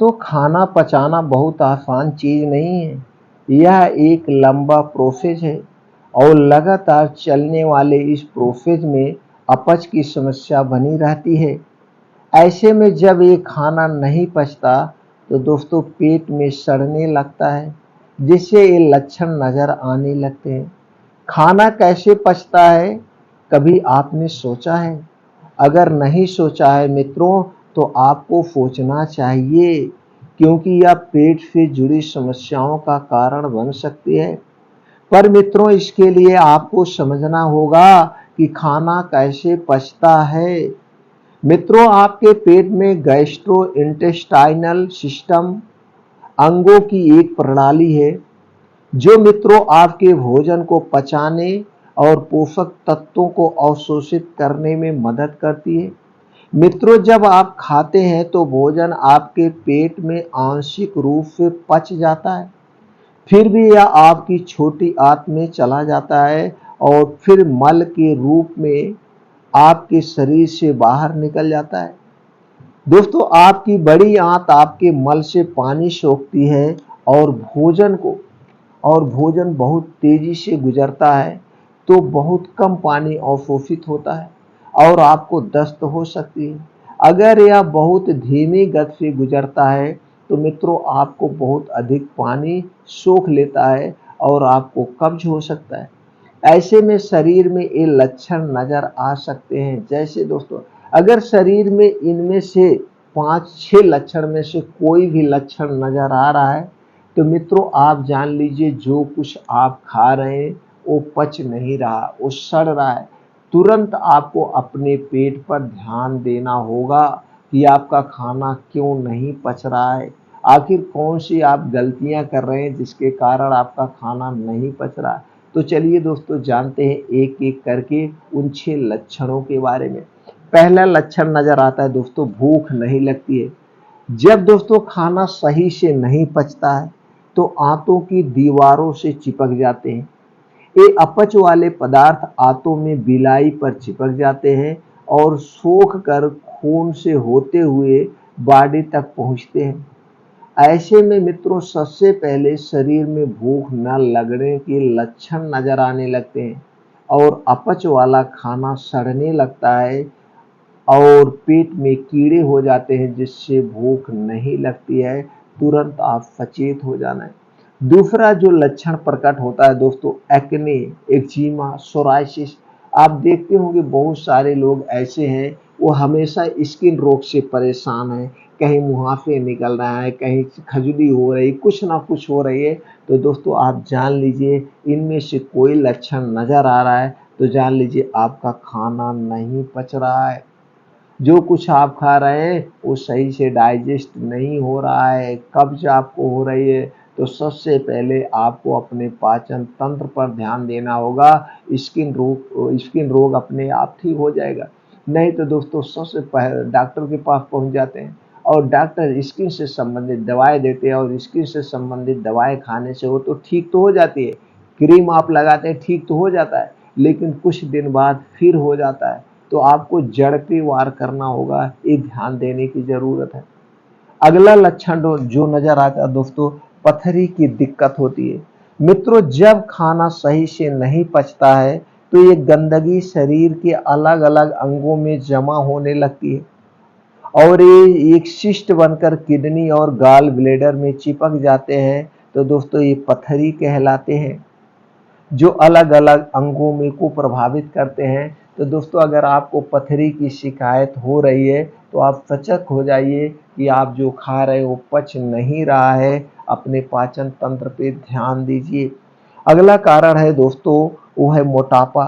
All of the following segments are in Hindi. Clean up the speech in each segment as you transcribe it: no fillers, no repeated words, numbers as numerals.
दोस्तों खाना पचाना बहुत आसान चीज नहीं है। यह एक लंबा प्रोसेस है और लगातार चलने वाले इस प्रोसेस में अपच की समस्या बनी रहती है। ऐसे में जब ये खाना नहीं पचता तो दोस्तों पेट में सड़ने लगता है, जिससे ये लक्षण नजर आने लगते हैं। खाना कैसे पचता है, कभी आपने सोचा है? अगर नहीं सोचा है मित्रों, तो आपको सोचना चाहिए, क्योंकि यह पेट से जुड़ी समस्याओं का कारण बन सकती है। पर मित्रों, इसके लिए आपको समझना होगा कि खाना कैसे पचता है। मित्रों, आपके पेट में गैस्ट्रो इंटेस्टाइनल सिस्टम अंगों की एक प्रणाली है, जो मित्रों आपके भोजन को पचाने और पोषक तत्वों को अवशोषित करने में मदद करती है। मित्रों, जब आप खाते हैं तो भोजन आपके पेट में आंशिक रूप से पच जाता है, फिर भी यह आपकी छोटी आंत में चला जाता है और फिर मल के रूप में आपके शरीर से बाहर निकल जाता है। दोस्तों, आपकी बड़ी आंत आपके मल से पानी सोखती है और भोजन बहुत तेजी से गुजरता है, तो बहुत कम पानी अवशोषित होता है और आपको दस्त हो सकती है। अगर यह बहुत धीमी गति से गुजरता है तो मित्रों आपको बहुत अधिक पानी सोख लेता है और आपको कब्ज हो सकता है। ऐसे में शरीर में ये लक्षण नजर आ सकते हैं। जैसे दोस्तों, अगर शरीर में इनमें से 5-6 लक्षण में से कोई भी लक्षण नजर आ रहा है तो मित्रों आप जान लीजिए जो कुछ आप खा रहे हैं वो पच नहीं रहा, वो सड़ रहा है। तुरंत आपको अपने पेट पर ध्यान देना होगा कि आपका खाना क्यों नहीं पच रहा है। आखिर कौन सी आप गलतियां कर रहे हैं जिसके कारण आपका खाना नहीं पच रहा है। तो चलिए दोस्तों जानते हैं एक एक करके उन 6 लक्षणों के बारे में। पहला लक्षण नजर आता है दोस्तों, भूख नहीं लगती है। जब दोस्तों खाना सही से नहीं पचता है तो आंतों की दीवारों से चिपक जाते हैं। ये अपच वाले पदार्थ आंतों में बिलाई पर चिपक जाते हैं और सोख कर खून से होते हुए बॉडी तक पहुंचते हैं। ऐसे में मित्रों सबसे पहले शरीर में भूख न लगने के लक्षण नजर आने लगते हैं और अपच वाला खाना सड़ने लगता है और पेट में कीड़े हो जाते हैं, जिससे भूख नहीं लगती है। तुरंत आप सचेत हो जाना है। दूसरा जो लक्षण प्रकट होता है दोस्तों, एक्ने, एक्जिमा, सोराइसिस। आप देखते होंगे बहुत सारे लोग ऐसे हैं, वो हमेशा स्किन रोग से परेशान है। कहीं मुहासे निकल रहा है, कहीं खजुली हो रही, कुछ ना कुछ हो रही है। तो दोस्तों आप जान लीजिए इनमें से कोई लक्षण नजर आ रहा है तो जान लीजिए आपका खाना नहीं पच रहा है। जो कुछ आप खा रहे हैं वो सही से डाइजेस्ट नहीं हो रहा है, कब्ज आपको हो रही है। तो सबसे पहले आपको अपने पाचन तंत्र पर ध्यान देना होगा। स्किन रोग अपने आप ठीक हो जाएगा। नहीं तो दोस्तों सबसे पहले डॉक्टर के पास पहुंच जाते हैं और डॉक्टर स्किन से संबंधित दवाएं देते हैं और स्किन से संबंधित दवाएं खाने से वो तो ठीक तो हो जाती है, क्रीम आप लगाते हैं ठीक तो हो जाता है, लेकिन कुछ दिन बाद फिर हो जाता है। तो आपको जड़ पे वार करना होगा, ये ध्यान देने की जरूरत है। अगला लक्षण जो नजर आता है दोस्तों, पथरी की दिक्कत होती है। मित्रों, जब खाना सही से नहीं पचता है तो ये गंदगी शरीर के अलग अलग अंगों में जमा होने लगती है और ये एक शिस्ट बनकर किडनी और गॉल ब्लैडर में चिपक जाते हैं। तो दोस्तों ये पथरी कहलाते हैं, जो अलग अलग अंगों में को प्रभावित करते हैं। तो दोस्तों अगर आपको पथरी की शिकायत हो रही है तो आप सचेत हो जाइए कि आप जो खा रहे हो पच नहीं रहा है। अपने पाचन तंत्र पे ध्यान दीजिए। अगला कारण है दोस्तों, वो है मोटापा।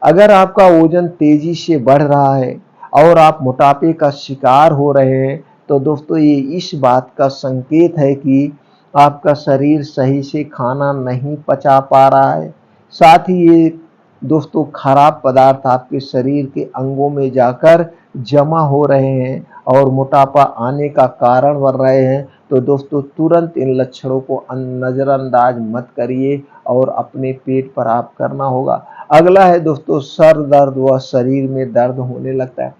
अगर आपका वजन तेजी से बढ़ रहा है और आप मोटापे का शिकार हो रहे हैं तो दोस्तों ये इस बात का संकेत है कि आपका शरीर सही से खाना नहीं पचा पा रहा है। साथ ही ये दोस्तों खराब पदार्थ आपके शरीर के अंगों में जाकर जमा हो रहे हैं और मोटापा आने का कारण बन रहे हैं। तो दोस्तों तुरंत इन लक्षणों को नजरअंदाज मत करिए और अपने पेट पर आप करना होगा। अगला है दोस्तों सर दर्द व शरीर में दर्द होने लगता है।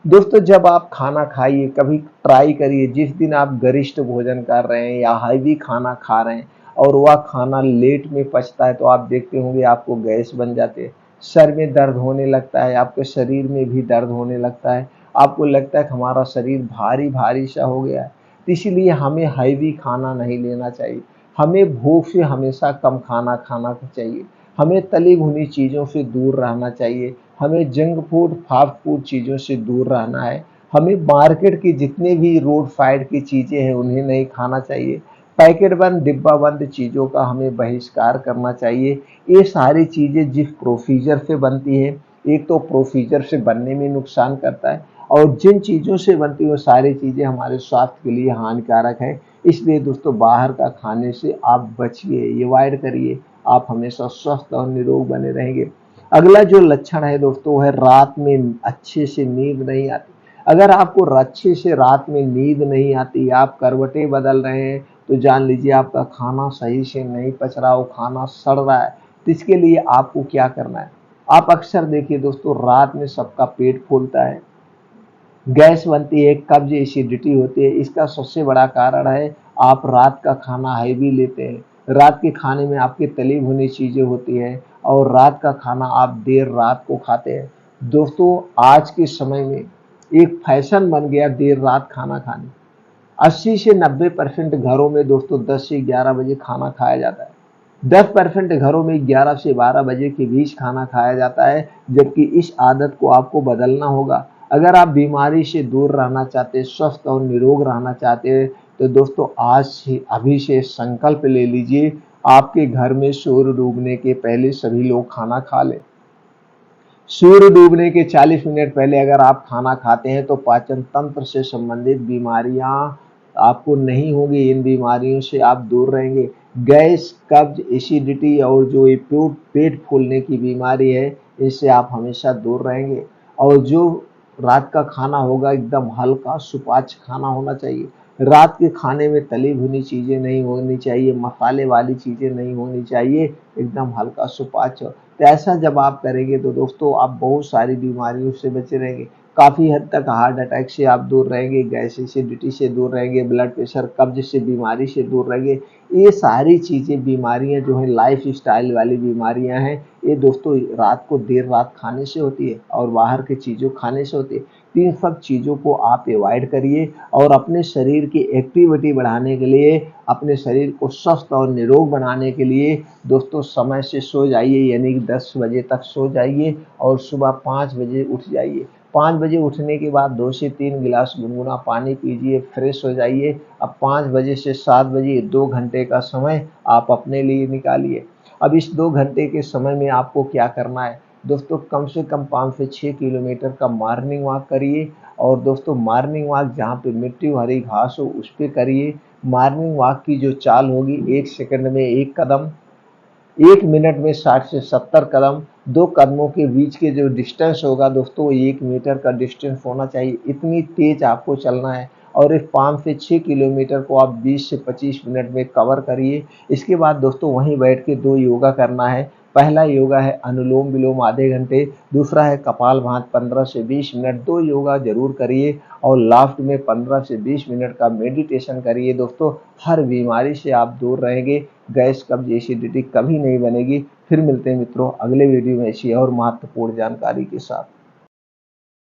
दोस्तों जब आप खाना खाइए, कभी ट्राई करिए, जिस दिन आप गरिष्ठ भोजन कर रहे हैं या हैवी खाना खा रहे हैं और वह खाना लेट में पचता है, तो आप देखते होंगे आपको गैस बन जाते हैं, सर में दर्द होने लगता है, आपके शरीर में भी दर्द होने लगता है, आपको लगता है कि हमारा शरीर भारी भारी सा हो गया है। तो इसीलिए हमें हैवी खाना नहीं लेना चाहिए, हमें भूख से हमेशा कम खाना खाना चाहिए, हमें तली भुनी चीज़ों से दूर रहना चाहिए, हमें जंक फूड, फास्ट फूड चीज़ों से दूर रहना है, हमें मार्केट की जितने भी रोड साइड की चीज़ें हैं उन्हें नहीं खाना चाहिए, पैकेट बंद डिब्बा बंद चीज़ों का हमें बहिष्कार करना चाहिए। ये सारी चीज़ें जिस प्रोसीजर से बनती है, एक तो प्रोसीजर से बनने में नुकसान करता है और जिन चीज़ों से बनती है वो सारी चीज़ें हमारे स्वास्थ्य के लिए हानिकारक है। इसलिए दोस्तों बाहर का खाने से आप बचिए, अवॉइड करिए, आप हमेशा स्वस्थ और निरोग बने रहेंगे। अगला जो लक्षण है दोस्तों वो है रात में अच्छे से नींद नहीं आती। अगर आपको अच्छे से रात में नींद नहीं आती, आप करवटें बदल रहे हैं, तो जान लीजिए आपका खाना सही से नहीं पच रहा, वो खाना सड़ रहा है। तो इसके लिए आपको क्या करना है, आप अक्सर देखिए दोस्तों रात में सबका पेट फूलता है, गैस बनती है, कब्ज एसिडिटी होती है। इसका सबसे बड़ा कारण है आप रात का खाना हैवी लेते हैं, रात के खाने में आपकी तली भुनी चीज़ें होती हैं और रात का खाना आप देर रात को खाते हैं। दोस्तों आज के समय में एक फैशन बन गया देर रात खाना खाने। 80 से 90% घरों में दोस्तों 10 से 11 बजे खाना खाया जाता है, 10% घरों में 11 से 12 बजे के बीच खाना खाया जाता है, जबकि इस आदत को आपको बदलना होगा। अगर आप बीमारी से दूर रहना चाहते हैं, स्वस्थ और निरोग रहना चाहते हैं, तो दोस्तों आज से अभी से संकल्प ले लीजिए, आपके घर में सूर्य डूबने के पहले सभी लोग खाना खा लें। सूर्य डूबने के 40 मिनट पहले अगर आप खाना खाते हैं तो पाचन तंत्र से संबंधित बीमारियां आपको नहीं होगी, इन बीमारियों से आप दूर रहेंगे। गैस, कब्ज, एसिडिटी और जो ये पेट फूलने की बीमारी है, इससे आप हमेशा दूर रहेंगे। और जो रात का खाना होगा एकदम हल्का सुपाच्य खाना होना चाहिए। रात के खाने में तली भुनी चीज़ें नहीं होनी चाहिए, मसाले वाली चीज़ें नहीं होनी चाहिए, एकदम हल्का सुपाच्य। तो ऐसा जब आप करेंगे तो दोस्तों आप बहुत सारी बीमारियों से बचे रहेंगे, काफ़ी हद तक हार्ट अटैक से आप दूर रहेंगे, गैस एसिडिटी से दूर रहेंगे, ब्लड प्रेशर, कब्ज से बीमारी से दूर रहेंगे। ये सारी चीज़ें बीमारियां जो हैं लाइफ स्टाइल वाली बीमारियां हैं, ये दोस्तों रात को देर रात खाने से होती है और बाहर की चीज़ों खाने से होती है। तो इन सब चीज़ों को आप अवॉइड करिए और अपने शरीर की एक्टिविटी बढ़ाने के लिए, अपने शरीर को स्वस्थ और निरोग बनाने के लिए दोस्तों समय से सो जाइए, यानी कि 10 बजे तक सो जाइए और सुबह 5 बजे उठ जाइए। 5 बजे उठने के बाद 2 से 3 गिलास गुनगुना पानी पीजिए, फ्रेश हो जाइए। अब 5 बजे से 7 बजे 2 घंटे का समय आप अपने लिए निकालिए। अब इस 2 घंटे के समय में आपको क्या करना है दोस्तों, कम से कम 5 से 6 किलोमीटर का मॉर्निंग वॉक करिए और दोस्तों मॉर्निंग वॉक जहाँ पे मिट्टी भरी घास हो उस पे करिए। मॉर्निंग वॉक की जो चाल होगी, 1 सेकंड में 1 कदम, 1 मिनट में 60 से 70 कदम, 2 कदमों के बीच के जो डिस्टेंस होगा दोस्तों 1 मीटर का डिस्टेंस होना चाहिए, इतनी तेज आपको चलना है। और इस 5 से 6 किलोमीटर को आप 20 से 25 मिनट में कवर करिए। इसके बाद दोस्तों वहीं बैठ के 2 योगा करना है। पहला योगा है अनुलोम विलोम आधे घंटे, दूसरा है कपालभाति 15 से 20 मिनट। 2 योगा जरूर करिए और लास्ट में 15 से 20 मिनट का मेडिटेशन करिए। दोस्तों हर बीमारी से आप दूर रहेंगे, गैस, कब्ज, एसिडिटी कभी नहीं बनेगी। फिर मिलते हैं मित्रों अगले वीडियो में ऐसी और महत्वपूर्ण जानकारी के साथ।